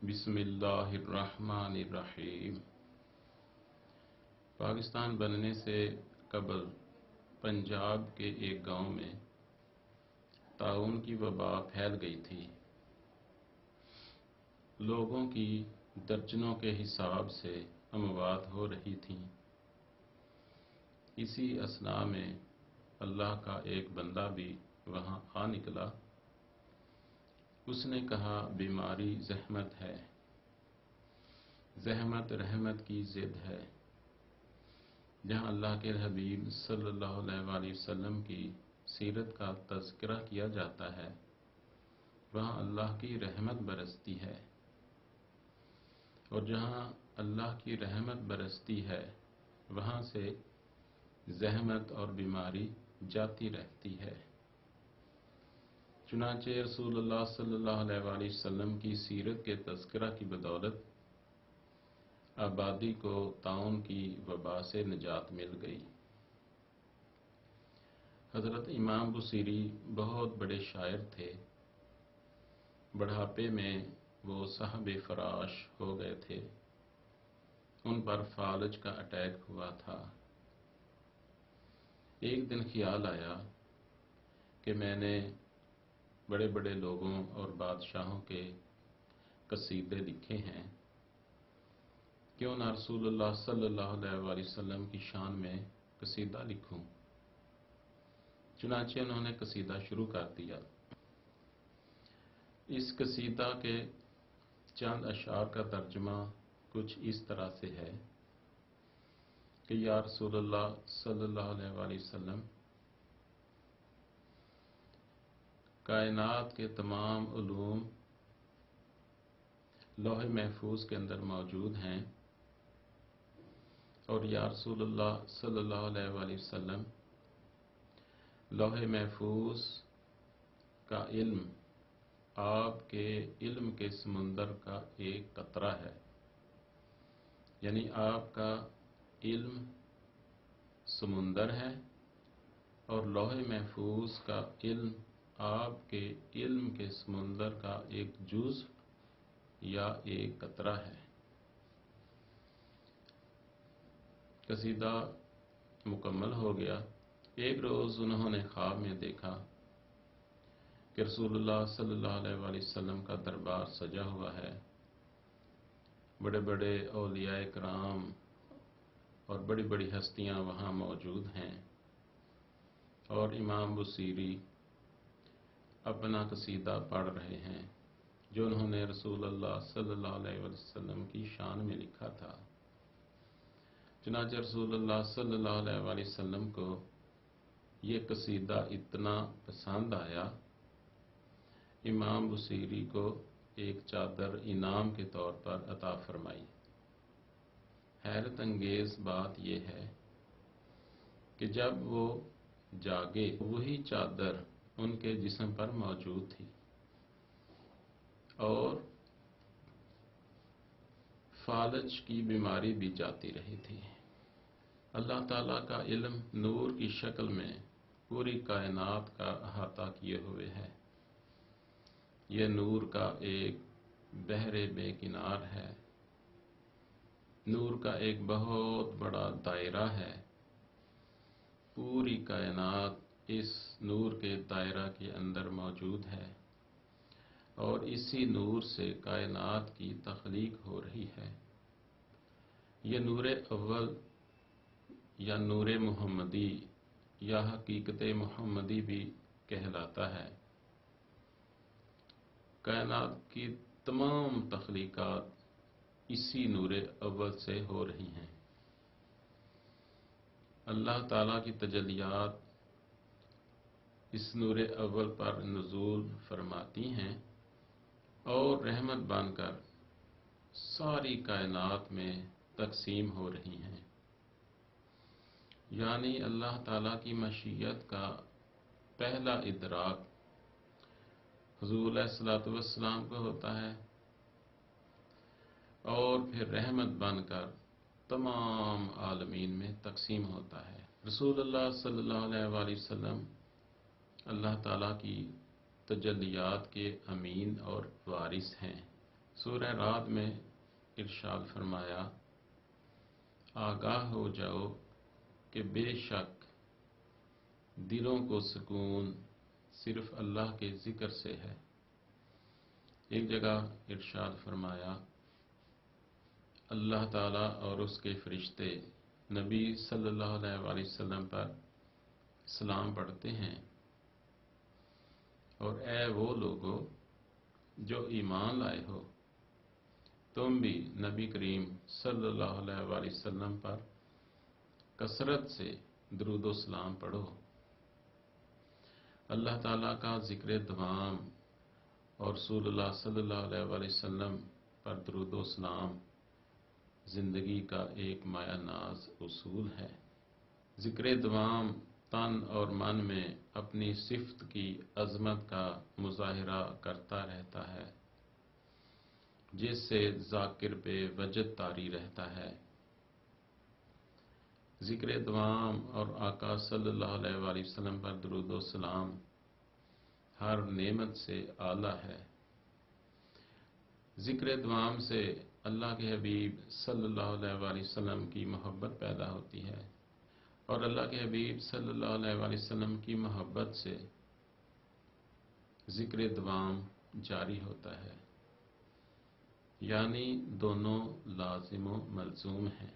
بسم اللہ الرحمن الرحیم۔ پاکستان بننے سے قبل پنجاب کے ایک گاؤں میں طاعون کی وبا پھیل گئی تھی۔ لوگوں کی درجنوں کے حساب سے اموات ہو رہی تھیں۔ اسی اثناء میں اللہ کا ایک بندہ بھی وہاں آ نکلا۔ اس نے کہا بیماری زحمت ہے، زحمت رحمت کی ضد ہے۔ جہاں اللہ کے حبیب صلی اللہ علیہ وآلہ وسلم کی سیرت کا تذکرہ کیا جاتا ہے، وہاں اللہ کی رحمت برستی ہے، اور جہاں اللہ کی رحمت برستی ہے وہاں سے زحمت اور بیماری جاتی رہتی ہے۔ چنانچہ رسول اللہ صلی اللہ علیہ وآلہ وسلم کی سیرت کے تذکرہ کی بدولت آبادی کو طاعون کی وبا سے نجات مل گئی۔ حضرت امام بصیری بہت بڑے شاعر تھے۔ بڑھاپے میں وہ صاحب فراش ہو گئے تھے۔ ان پر فالج کا اٹیک ہوا تھا۔ ایک دن خیال آیا کہ میں نے بڑے بڑے لوگوں اور بادشاہوں کے قصیدے لکھے ہیں، کیوں نہ رسول اللہ صلی اللہ علیہ وآلہ وسلم کی شان میں قصیدہ لکھوں۔ چنانچہ انہوں نے قصیدہ شروع کر دیا۔ اس قصیدہ کے چند اشعار کا ترجمہ کچھ اس طرح سے ہے کہ یا رسول اللہ صلی اللہ علیہ وآلہ وسلم، کائنات کے تمام علوم لوح محفوظ کے اندر موجود ہیں، اور یا رسول اللہ صلی اللہ علیہ وآلہ وسلم، لوح محفوظ کا علم آپ کے علم کے سمندر کا ایک قطرہ ہے، یعنی آپ کا علم سمندر ہے اور لوح محفوظ کا علم آپ کے علم کے سمندر کا ایک جزو یا ایک قطرہ ہے۔ قصیدہ مکمل ہو گیا۔ ایک روز انہوں نے خواب میں دیکھا کہ رسول اللہ صلی اللہ علیہ وآلہ وسلم کا دربار سجا ہوا ہے، بڑے بڑے اولیاء کرام اور بڑی بڑی ہستیاں وہاں موجود ہیں، اور امام بصیری اپنا قصیدہ پڑھ رہے ہیں جو انہوں نے رسول اللہ صلی اللہ علیہ وسلم کی شان میں لکھا تھا۔ چنانچہ رسول اللہ صلی اللہ علیہ وآلہ وسلم کو یہ قصیدہ اتنا پسند آیا، امام بصیری کو ایک چادر انعام کے طور پر عطا فرمائی۔ حیرت انگیز بات یہ ہے کہ جب وہ جاگے وہی چادر ان کے جسم پر موجود تھی، اور فالج کی بیماری بھی جاتی رہی تھی۔ اللہ تعالیٰ کا علم نور کی شکل میں پوری کائنات کا احاطہ کیے ہوئے ہے۔ یہ نور کا ایک بحر بے کنار ہے، نور کا ایک بہت بڑا دائرہ ہے۔ پوری کائنات اس نور کے دائرہ کے اندر موجود ہے، اور اسی نور سے کائنات کی تخلیق ہو رہی ہے۔ یہ نور اول یا نور محمدی یا حقیقت محمدی بھی کہلاتا ہے۔ کائنات کی تمام تخلیقات اسی نور اول سے ہو رہی ہیں۔ اللہ تعالیٰ کی تجلیات اس نور اول پر نزول فرماتی ہیں اور رحمت بن کر ساری کائنات میں تقسیم ہو رہی ہیں۔ یعنی اللہ تعالیٰ کی مشیت کا پہلا ادراک حضور علیہ الصلوۃ والسلام کو ہوتا ہے، اور پھر رحمت بن کر تمام عالمین میں تقسیم ہوتا ہے۔ رسول اللہ صلی اللہ علیہ وآلہ وسلم اللہ تعالیٰ کی تجلیات کے امین اور وارث ہیں۔ سورہ رعد میں ارشاد فرمایا، آگاہ ہو جاؤ کہ بے شک دلوں کو سکون صرف اللہ کے ذکر سے ہے۔ ایک جگہ ارشاد فرمایا، اللہ تعالیٰ اور اس کے فرشتے نبی صلی اللہ علیہ وآلہ وسلم پر سلام پڑھتے ہیں، اور اے وہ لوگو جو ایمان لائے ہو، تم بھی نبی کریم صلی اللہ علیہ وآلہ وسلم پر کثرت سے درود و سلام پڑھو۔ اللہ تعالیٰ کا ذکر دوام اور رسول اللہ صلی اللہ علیہ وآلہ وسلم پر درود و سلام زندگی کا ایک مایہ ناز اصول ہے۔ ذکر دوام تن اور من میں اپنی صفت کی عظمت کا مظاہرہ کرتا رہتا ہے، جس سے ذاکر بے وجد طاری رہتا ہے۔ ذکر دوام اور آقا صلی اللہ علیہ وآلہ وسلم پر درود و سلام ہر نعمت سے اعلیٰ ہے۔ ذکر دوام سے اللہ کے حبیب صلی اللہ علیہ وآلہ وسلم کی محبت پیدا ہوتی ہے، اور اللہ کے حبیب صلی اللہ علیہ وآلہ وسلم کی محبت سے ذکر دوام جاری ہوتا ہے، یعنی دونوں لازم و ملزوم ہیں۔